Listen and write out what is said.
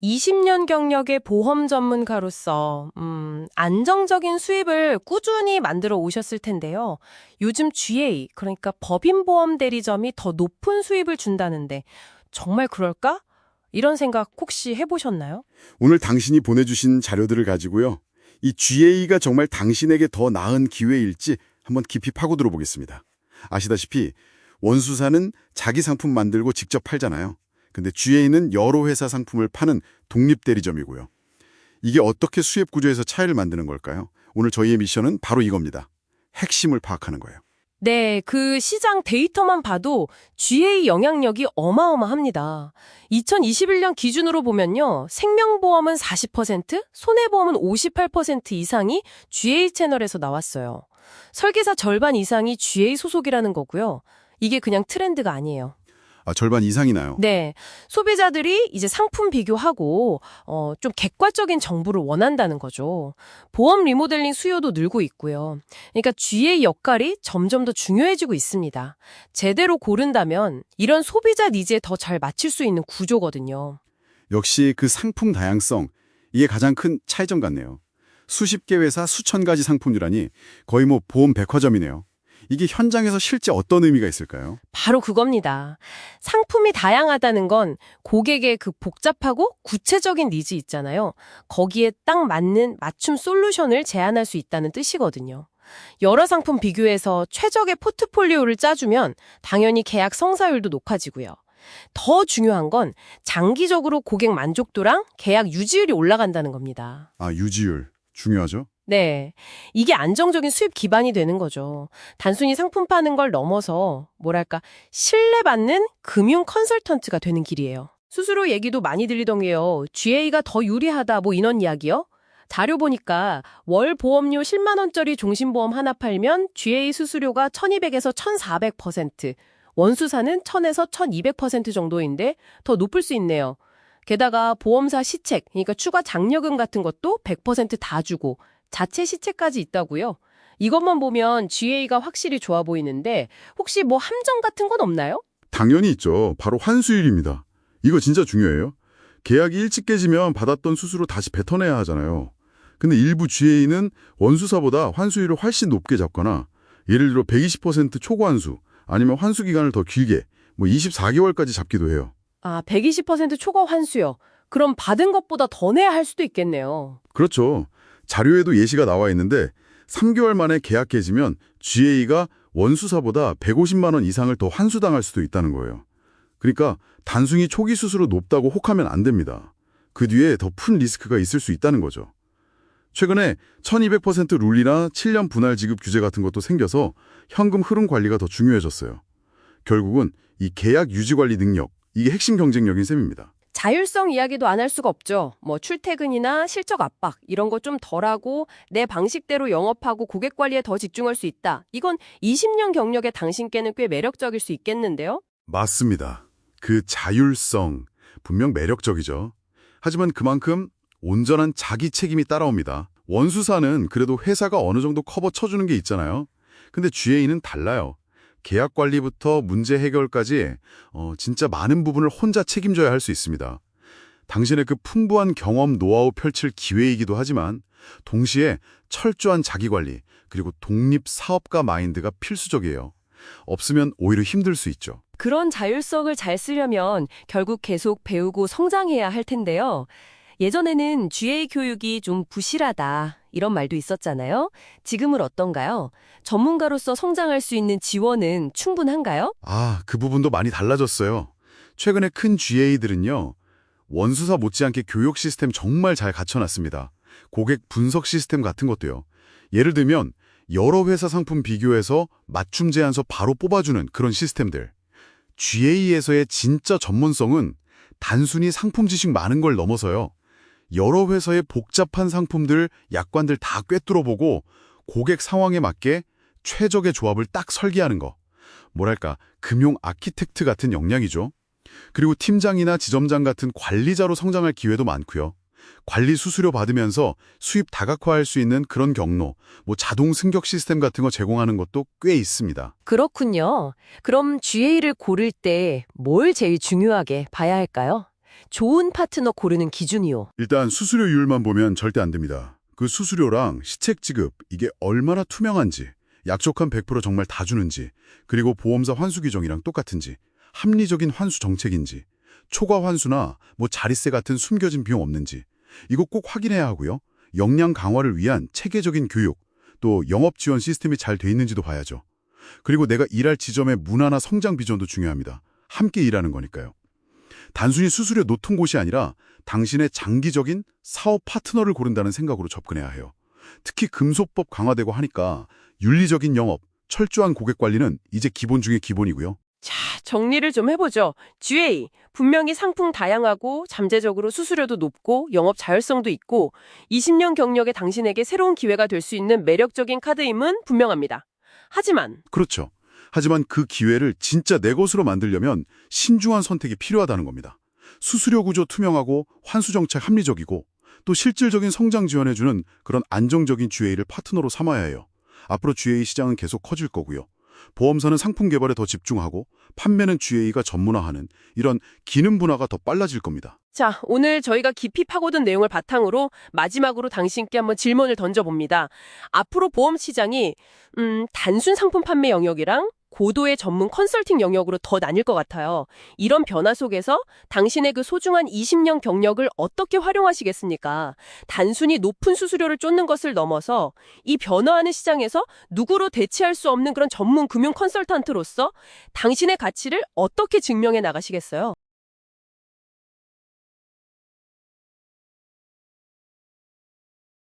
20년 경력의 보험 전문가로서 안정적인 수입을 꾸준히 만들어 오셨을 텐데요. 요즘 GA, 그러니까 법인보험 대리점이 더 높은 수입을 준다는데 정말 그럴까? 이런 생각 혹시 해보셨나요? 오늘 당신이 보내주신 자료들을 가지고요. 이 GA가 정말 당신에게 더 나은 기회일지 한번 깊이 파고들어 보겠습니다. 아시다시피 원수사는 자기 상품 만들고 직접 팔잖아요. 근데 GA는 여러 회사 상품을 파는 독립대리점이고요. 이게 어떻게 수입 구조에서 차이를 만드는 걸까요? 오늘 저희의 미션은 바로 이겁니다. 핵심을 파악하는 거예요. 네, 그 시장 데이터만 봐도 GA 영향력이 어마어마합니다. 2021년 기준으로 보면요. 생명보험은 40%, 손해보험은 58% 이상이 GA 채널에서 나왔어요. 설계사 절반 이상이 GA 소속이라는 거고요. 이게 그냥 트렌드가 아니에요. 절반 이상이나요? 네, 소비자들이 이제 상품 비교하고 좀 객관적인 정보를 원한다는 거죠. 보험 리모델링 수요도 늘고 있고요. 그러니까 GA 역할이 점점 더 중요해지고 있습니다. 제대로 고른다면 이런 소비자 니즈에 더 잘 맞출 수 있는 구조거든요. 역시 그 상품 다양성, 이게 가장 큰 차이점 같네요. 수십 개 회사 수천 가지 상품이라니 거의 뭐 보험 백화점이네요. 이게 현장에서 실제 어떤 의미가 있을까요? 바로 그겁니다. 상품이 다양하다는 건 고객의 그 복잡하고 구체적인 니즈 있잖아요. 거기에 딱 맞는 맞춤 솔루션을 제안할 수 있다는 뜻이거든요. 여러 상품 비교해서 최적의 포트폴리오를 짜주면 당연히 계약 성사율도 높아지고요. 더 중요한 건 장기적으로 고객 만족도랑 계약 유지율이 올라간다는 겁니다. 유지율. 중요하죠? 네. 이게 안정적인 수입 기반이 되는 거죠. 단순히 상품 파는 걸 넘어서 뭐랄까 신뢰받는 금융 컨설턴트가 되는 길이에요. 수수료 얘기도 많이 들리던게요. GA가 더 유리하다 뭐 이런 이야기요? 자료 보니까 월 보험료 10만 원짜리 종신보험 하나 팔면 GA 수수료가 1200에서 1400%, 원수사는 1000에서 1200% 정도인데 더 높을 수 있네요. 게다가 보험사 시책, 그러니까 추가 장려금 같은 것도 100%다 주고 자체 시책까지 있다고요? 이것만 보면 GA가 확실히 좋아 보이는데 혹시 뭐 함정 같은 건 없나요? 당연히 있죠. 바로 환수율입니다. 이거 진짜 중요해요. 계약이 일찍 깨지면 받았던 수수료 다시 뱉어내야 하잖아요. 근데 일부 GA는 원수사보다 환수율을 훨씬 높게 잡거나 예를 들어 120% 초과환수 아니면 환수 기간을 더 길게 뭐 24개월까지 잡기도 해요. 120% 초과 환수요. 그럼 받은 것보다 더 내야 할 수도 있겠네요. 그렇죠. 자료에도 예시가 나와 있는데 3개월 만에 계약 깨지면 GA가 원수사보다 150만 원 이상을 더 환수당할 수도 있다는 거예요. 그러니까 단순히 초기 수수료 높다고 혹하면 안 됩니다. 그 뒤에 더 큰 리스크가 있을 수 있다는 거죠. 최근에 1200% 룰이나 7년 분할 지급 규제 같은 것도 생겨서 현금 흐름 관리가 더 중요해졌어요. 결국은 이 계약 유지 관리 능력, 이게 핵심 경쟁력인 셈입니다. 자율성 이야기도 안 할 수가 없죠. 뭐 출퇴근이나 실적 압박 이런 거 좀 덜하고 내 방식대로 영업하고 고객 관리에 더 집중할 수 있다. 이건 20년 경력의 당신께는 꽤 매력적일 수 있겠는데요? 맞습니다. 그 자율성, 분명 매력적이죠. 하지만 그만큼 온전한 자기 책임이 따라옵니다. 원수사는 그래도 회사가 어느 정도 커버 쳐주는 게 있잖아요. 근데 GA는 달라요. 계약 관리부터 문제 해결까지 진짜 많은 부분을 혼자 책임져야 할 수 있습니다. 당신의 그 풍부한 경험, 노하우 펼칠 기회이기도 하지만 동시에 철저한 자기관리 그리고 독립 사업가 마인드가 필수적이에요. 없으면 오히려 힘들 수 있죠. 그런 자율성을 잘 쓰려면 결국 계속 배우고 성장해야 할 텐데요. 예전에는 GA 교육이 좀 부실하다 이런 말도 있었잖아요. 지금은 어떤가요? 전문가로서 성장할 수 있는 지원은 충분한가요? 그 부분도 많이 달라졌어요. 최근에 큰 GA들은요. 원수사 못지않게 교육 시스템 정말 잘 갖춰놨습니다. 고객 분석 시스템 같은 것도요. 예를 들면 여러 회사 상품 비교해서 맞춤 제안서 바로 뽑아주는 그런 시스템들. GA에서의 진짜 전문성은 단순히 상품 지식 많은 걸 넘어서요. 여러 회사의 복잡한 상품들, 약관들 다 꿰뚫어보고 고객 상황에 맞게 최적의 조합을 딱 설계하는 거. 뭐랄까, 금융 아키텍트 같은 역량이죠. 그리고 팀장이나 지점장 같은 관리자로 성장할 기회도 많고요. 관리 수수료 받으면서 수입 다각화할 수 있는 그런 경로, 뭐 자동 승격 시스템 같은 거 제공하는 것도 꽤 있습니다. 그렇군요. 그럼 GA를 고를 때 뭘 제일 중요하게 봐야 할까요? 좋은 파트너 고르는 기준이요. 일단 수수료율만 보면 절대 안 됩니다. 그 수수료랑 시책 지급, 이게 얼마나 투명한지, 약속한 100% 정말 다 주는지, 그리고 보험사 환수 규정이랑 똑같은지, 합리적인 환수 정책인지, 초과 환수나 자리세 같은 숨겨진 비용 없는지, 이거 꼭 확인해야 하고요. 역량 강화를 위한 체계적인 교육, 또 영업 지원 시스템이 잘 돼 있는지도 봐야죠. 그리고 내가 일할 지점의 문화나 성장 비전도 중요합니다. 함께 일하는 거니까요. 단순히 수수료 높은 곳이 아니라 당신의 장기적인 사업 파트너를 고른다는 생각으로 접근해야 해요. 특히 금소법 강화되고 하니까 윤리적인 영업, 철저한 고객 관리는 이제 기본 중의 기본이고요. 자, 정리를 좀 해보죠. GA, 분명히 상품 다양하고 잠재적으로 수수료도 높고 영업 자율성도 있고 20년 경력의 당신에게 새로운 기회가 될 수 있는 매력적인 카드임은 분명합니다. 하지만 그렇죠. 하지만 그 기회를 진짜 내 것으로 만들려면 신중한 선택이 필요하다는 겁니다. 수수료 구조 투명하고 환수 정책 합리적이고 또 실질적인 성장 지원해주는 그런 안정적인 GA를 파트너로 삼아야 해요. 앞으로 GA 시장은 계속 커질 거고요. 보험사는 상품 개발에 더 집중하고 판매는 GA가 전문화하는 이런 기능 분화가 더 빨라질 겁니다. 자, 오늘 저희가 깊이 파고든 내용을 바탕으로 마지막으로 당신께 한번 질문을 던져봅니다. 앞으로 보험 시장이 단순 상품 판매 영역이랑 고도의 전문 컨설팅 영역으로 더 나뉠 것 같아요. 이런 변화 속에서 당신의 그 소중한 20년 경력을 어떻게 활용하시겠습니까? 단순히 높은 수수료를 쫓는 것을 넘어서 이 변화하는 시장에서 누구로 대체할 수 없는 그런 전문 금융 컨설턴트로서 당신의 가치를 어떻게 증명해 나가시겠어요?